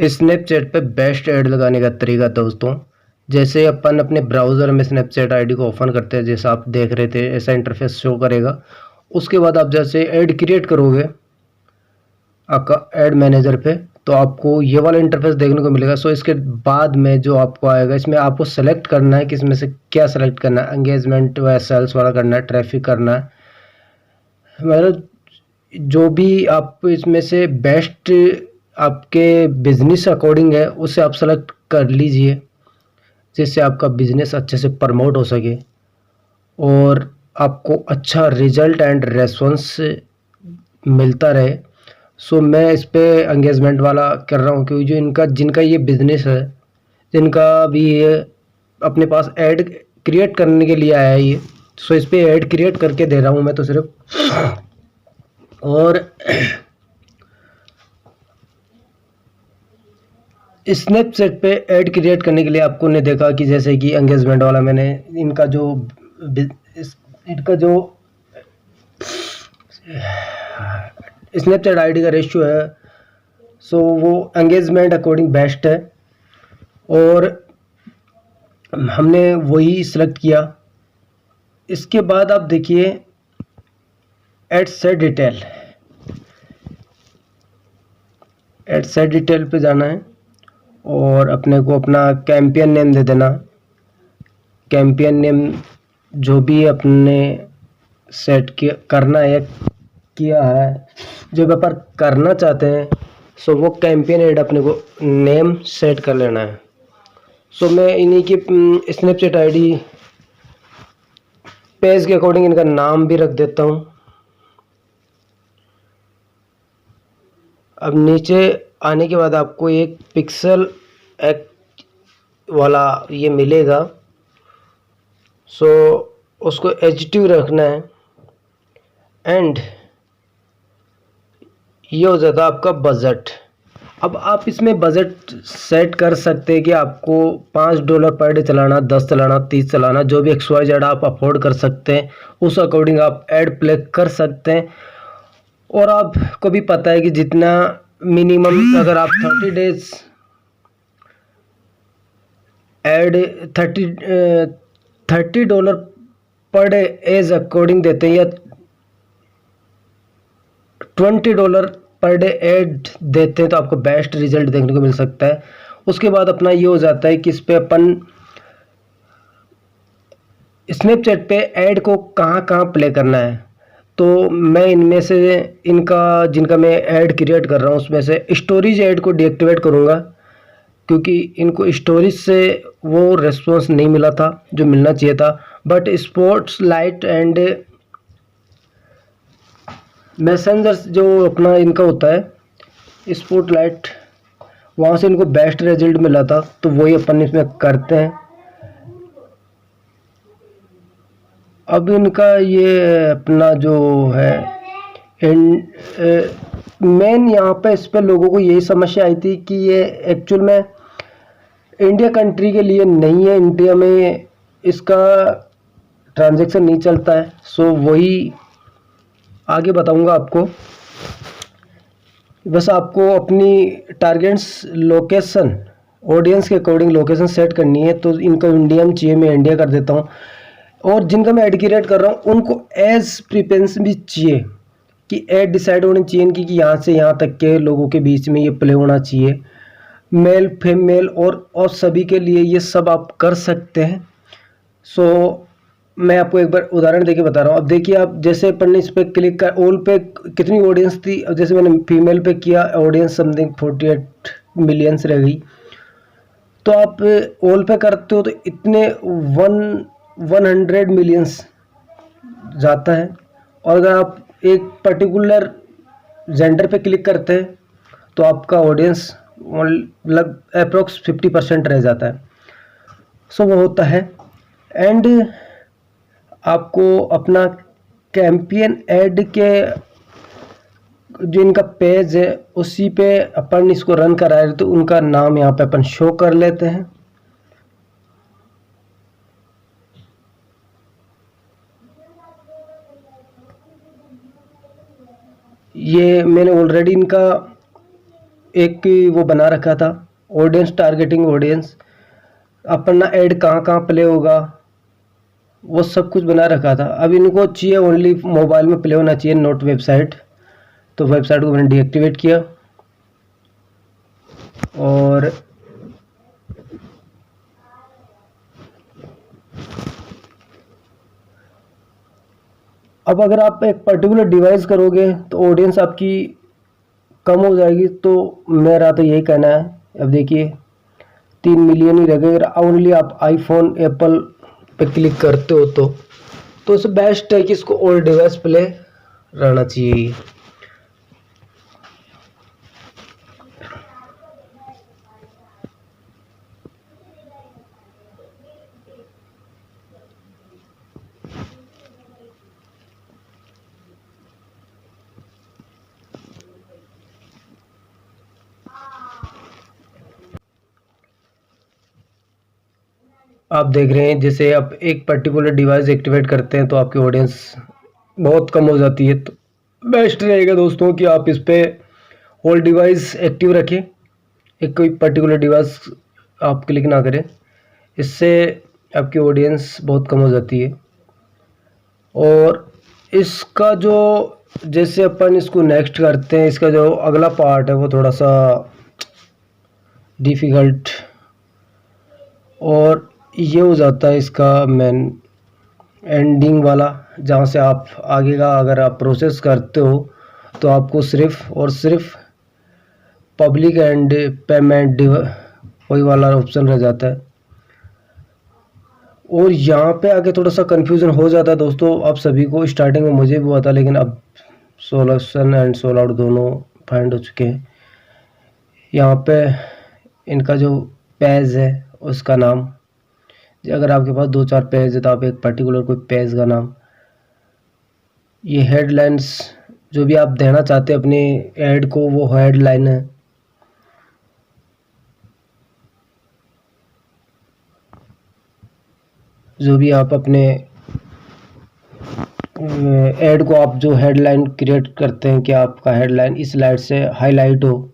Snapchat पे best add लगाने का तरीका दोस्तों, जैसे अपन अपने ब्राउज़र में स्नैपचैट आईडी को ओपन करते हैं, जैसा आप देख रहे थे ऐसा इंटरफेस शो करेगा। उसके बाद आप जैसे ऐड क्रिएट करोगे आपका ऐड मैनेजर पे, तो आपको ये वाला इंटरफेस देखने को मिलेगा। सो इसके बाद में जो आपको आएगा, इसमें आपको सेलेक्ट करना है कि इसमें से क्या सेलेक्ट करना है, एंगेजमेंट व सेल्स वाला करना है, ट्रैफिक करना है, मतलब जो भी आप इसमें से बेस्ट आपके बिजनेस अकॉर्डिंग है उसे आप सेलेक्ट कर लीजिए, जिससे आपका बिजनेस अच्छे से प्रमोट हो सके और आपको अच्छा रिजल्ट एंड रेस्पॉन्स मिलता रहे। सो मैं इस पे एंगेजमेंट वाला कर रहा हूँ, क्योंकि जो जिनका ये बिजनेस है, जिनका भी ये अपने पास ऐड क्रिएट करने के लिए आया है ये, सो इस पे ऐड क्रिएट करके दे रहा हूँ मैं तो सिर्फ। और स्नैपचैट पे ऐड क्रिएट करने के लिए आपको ने देखा कि जैसे कि एंगेजमेंट वाला मैंने इनका जो स्नैपचैट आईडी का रेशियो है, सो वो एंगेजमेंट अकॉर्डिंग बेस्ट है और हमने वही सिलेक्ट किया। इसके बाद आप देखिए एड सेट डिटेल पे जाना है और अपने को अपना कैंपेन नेम दे देना। कैंपेन नेम जो भी अपने सेट करना है, किया है, जो व्यापार करना चाहते हैं, सो वो कैंपेन ऐड अपने को नेम सेट कर लेना है। सो मैं इन्हीं की स्नैपचैट आईडी पेज के अकॉर्डिंग इनका नाम भी रख देता हूँ। अब नीचे आने के बाद आपको एक पिक्सल एक वाला ये मिलेगा, सो उसको एचटीव रखना है एंड ये हो जाता है आपका बजट। अब आप इसमें बजट सेट कर सकते हैं कि आपको $5 पर डे चलाना, 10 चलाना, 30 चलाना, जो भी XYZ आप अफोर्ड कर सकते हैं उस अकॉर्डिंग आप ऐड प्ले कर सकते हैं। और आपको भी पता है कि जितना मिनिमम अगर आप 30 days add $30 per day as according देते हैं या $20 पर डे ऐड देते हैं, तो आपको बेस्ट रिजल्ट देखने को मिल सकता है। उसके बाद अपना ये हो जाता है कि इस पे अपन स्नैपचैट पे ऐड को कहाँ कहाँ प्ले करना है। तो मैं इनमें से जिनका मैं ऐड क्रिएट कर रहा हूँ उसमें से स्टोरेज ऐड को डीएक्टिवेट करूँगा, क्योंकि इनको स्टोरेज से वो रेस्पॉन्स नहीं मिला था जो मिलना चाहिए था। But sports light and messengers जो अपना इनका होता है स्पोर्ट लाइट, वहाँ से इनको बेस्ट रिजल्ट मिला था, तो वही अपन इसमें करते हैं। अब इनका ये अपना जो है मेन यहाँ पे इस पे लोगों को यही समस्या आई थी कि ये एक्चुअल में इंडिया कंट्री के लिए नहीं है, इंडिया में इसका ट्रांजैक्शन नहीं चलता है। सो वही आगे बताऊंगा आपको। बस आपको अपनी टारगेट्स लोकेशन ऑडियंस के अकॉर्डिंग लोकेशन सेट करनी है, तो इनको इंडियन चाहिए, मैं इंडिया कर देता हूँ। और जिनका मैं ऐड क्रिएट कर रहा हूँ उनको एज प्रिफरेंस भी चाहिए कि ऐड डिसाइड होनी चाहिए इनकी कि यहाँ से यहाँ तक के लोगों के बीच में ये प्ले होना चाहिए, मेल फीमेल और सभी के लिए ये सब आप कर सकते हैं। सो मैं आपको एक बार उदाहरण देके बता रहा हूँ। अब देखिए, आप जैसे अपन ने इस पर क्लिक कर ऑल पे कितनी ऑडियंस थी, अब जैसे मैंने फीमेल पे किया ऑडियंस समथिंग 48 मिलियंस रह गई। तो आप ऑल पे करते हो तो इतने 100 मिलियंस जाता है। और अगर आप एक पर्टिकुलर जेंडर पे क्लिक करते हैं तो आपका ऑडियंस मतलब अप्रोक्स 50% रह जाता है। सो वो होता है। एंड आपको अपना कैंपेन ऐड के जो इनका पेज है उसी पे अपन इसको रन कराए, तो उनका नाम यहाँ पे अपन शो कर लेते हैं। ये मैंने ऑलरेडी इनका एक वो बना रखा था, ऑडियंस टारगेटिंग ऑडियंस, अपना ऐड कहाँ कहाँ प्ले होगा वो सब कुछ बना रखा था। अब इनको चाहिए ओनली मोबाइल में प्ले होना चाहिए, नोट वेबसाइट। तो वेबसाइट को मैंने डीएक्टिवेट किया और अब अगर आप एक पर्टिकुलर डिवाइस करोगे तो ऑडियंस आपकी कम हो जाएगी। तो मेरा तो यही कहना है। अब देखिए 3 मिलियन ही रह गए। अगर ओनली आप आईफोन एप्पल पे क्लिक करते हो तो इससे बेस्ट है कि इसको ऑल डिवाइस प्ले रहना चाहिए। आप देख रहे हैं जैसे आप एक पर्टिकुलर डिवाइस एक्टिवेट करते हैं तो आपकी ऑडियंस बहुत कम हो जाती है। तो बेस्ट रहेगा दोस्तों कि आप इस पे होल डिवाइस एक्टिव रखें, एक कोई पर्टिकुलर डिवाइस आप क्लिक ना करें। इससे आपकी ऑडियंस बहुत कम हो जाती है। और इसका जो जैसे अपन इसको नेक्स्ट करते हैं, इसका जो अगला पार्ट है वो थोड़ा सा डिफ़िकल्ट और ये हो जाता है इसका मेन एंडिंग वाला, जहाँ से आप आगे का अगर आप प्रोसेस करते हो तो आपको सिर्फ और सिर्फ पब्लिक एंड पेमेंट वही वाला ऑप्शन रह जाता है। और यहाँ पे आगे थोड़ा सा कंफ्यूजन हो जाता है दोस्तों आप सभी को। स्टार्टिंग में मुझे भी हुआ था, लेकिन अब सोल्यूशन एंड सोल आउट दोनों फाइंड हो चुके हैं। यहाँ पे इनका जो पेज है उसका नाम, अगर आपके पास 2-4 पेज है तो आप एक पर्टिकुलर कोई पेज का नाम, ये हेडलाइंस जो भी आप देना चाहते हैं अपने ऐड को वो हेडलाइन है। जो भी आप अपने ऐड को आप जो हेडलाइन क्रिएट करते हैं कि आपका हेडलाइन इस लाइट से हाईलाइट हो,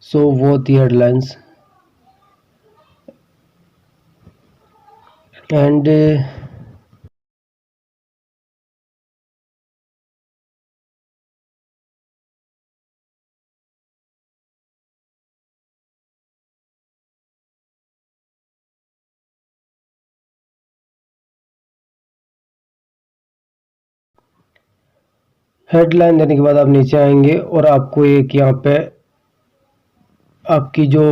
सो वो थी हेडलाइंस। एंड हेडलाइन देने के बाद आप नीचे आएंगे और आपको एक यहाँ पे आपकी जो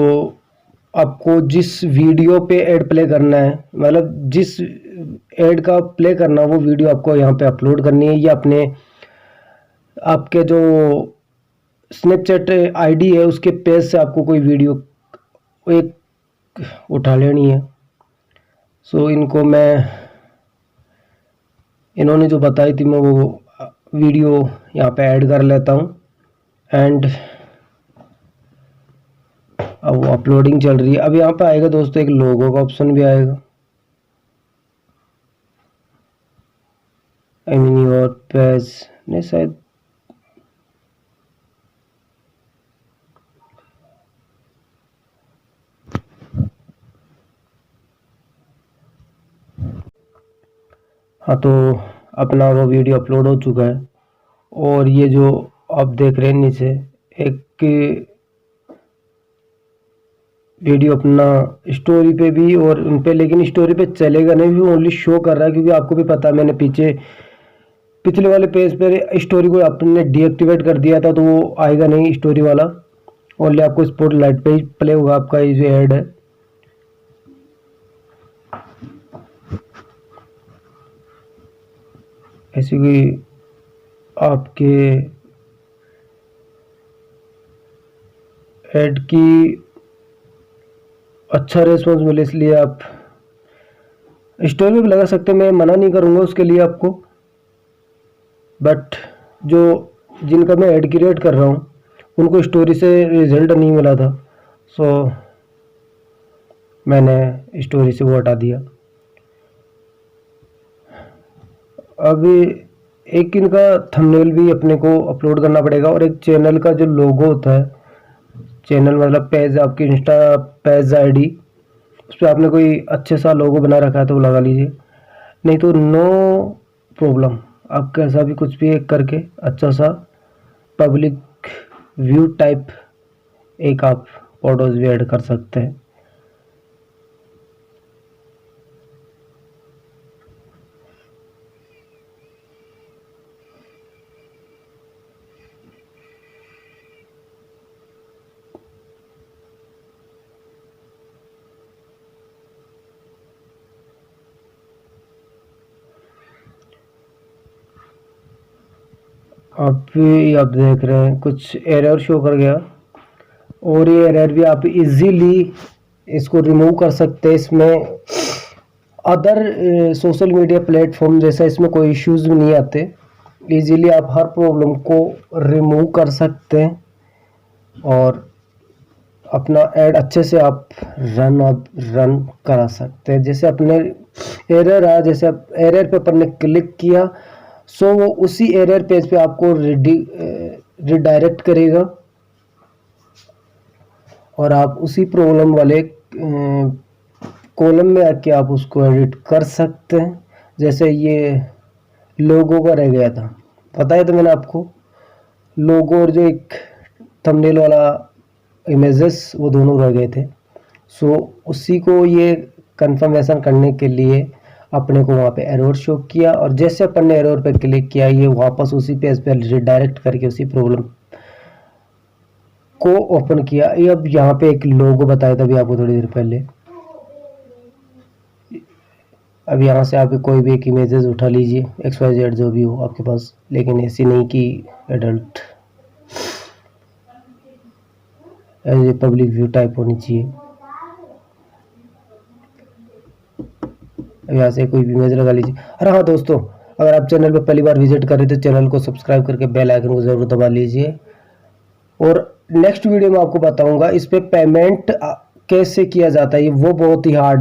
आपको जिस वीडियो पे ऐड प्ले करना है, मतलब जिस ऐड का प्ले करना वो वीडियो आपको यहाँ पे अपलोड करनी है, या अपने आपके जो स्नैपचैट आईडी है उसके पेज से आपको कोई वीडियो एक उठा लेनी है। सो इनको मैं इन्होंने जो बताई थी मैं वो वीडियो यहाँ पे ऐड कर लेता हूँ। एंड अब वो अपलोडिंग चल रही है। अब यहाँ पे आएगा दोस्तों एक लोगो का ऑप्शन भी आएगा, आई मीन योर पेज नहीं शायद, हाँ तो अपना वो वीडियो अपलोड हो चुका है। और ये जो आप देख रहे हैं नीचे एक वीडियो अपना स्टोरी पे भी और उन पे, लेकिन स्टोरी पे चलेगा नहीं, भी ओनली शो कर रहा है क्योंकि आपको भी पता है मैंने पिछले वाले पेज पे स्टोरी को आपने डीएक्टिवेट कर दिया था तो वो आएगा नहीं स्टोरी वाला। ओनली आपको स्पॉटलाइट पे ही प्ले होगा आपका ये जो ऐड है। ऐसी कोई आपके ऐड की अच्छा रिस्पॉन्स मिले इसलिए आप स्टोरी में भी लगा सकते हैं, मैं मना नहीं करूँगा उसके लिए आपको। बट जो जिनका मैं ऐड क्रिएट कर रहा हूँ उनको स्टोरी से रिजल्ट नहीं मिला था, सो मैंने स्टोरी से वो हटा दिया। अब एक इनका थंबनेल भी अपने को अपलोड करना पड़ेगा और एक चैनल का जो लोगो होता है, चैनल मतलब पेज, आपकी इंस्टा पेज आईडी, उस पर आपने कोई अच्छे सा लोगो बना रखा है तो वो लगा लीजिए, नहीं तो नो प्रॉब्लम, आप कैसा भी कुछ भी एक करके अच्छा सा पब्लिक व्यू टाइप एक आप फोटोज भी ऐड कर सकते हैं। आप देख रहे हैं कुछ एरर शो कर गया, और ये एरर भी आप इजीली इसको रिमूव कर सकते हैं। इसमें अदर सोशल मीडिया प्लेटफॉर्म जैसा इसमें कोई इश्यूज भी नहीं आते, इजीली आप हर प्रॉब्लम को रिमूव कर सकते हैं और अपना ऐड अच्छे से आप रन करा सकते हैं। जैसे अपने एरर आया, जैसे एरर पे अपन ने क्लिक किया, सो वो उसी एरर पेज पे आपको रिडायरेक्ट करेगा और आप उसी प्रॉब्लम वाले कॉलम में आके आप उसको एडिट कर सकते हैं। जैसे ये लोगो का रह गया था, बताया तो मैंने आपको, लोगो और जो एक थंबनेल वाला इमेजेस वो दोनों रह गए थे। सो उसी को ये कंफर्मेशन करने के लिए अपने को वहाँ पे एरर शो किया, और जैसे अपन ने एरर पे क्लिक किया ये वापस उसी पेज पे रिडायरेक्ट करके उसी प्रॉब्लम को ओपन किया। ये अब यहाँ पे एक लोगो बताया था अभी आपको थोड़ी देर पहले। अब यहाँ से आप कोई भी एक इमेजेस उठा लीजिए, XYZ जो भी हो आपके पास, लेकिन ऐसी नहीं कि adult, as a public view type होनी चाहिए। अब यहाँ से कोई भी इमेज लगा लीजिए। और हाँ दोस्तों, अगर आप चैनल पर पहली बार विजिट कर रहे तो चैनल को सब्सक्राइब करके बेल आइकन को ज़रूर दबा लीजिए। और नेक्स्ट वीडियो में आपको बताऊंगा इस पे पेमेंट कैसे किया जाता है, ये वो बहुत ही हार्ड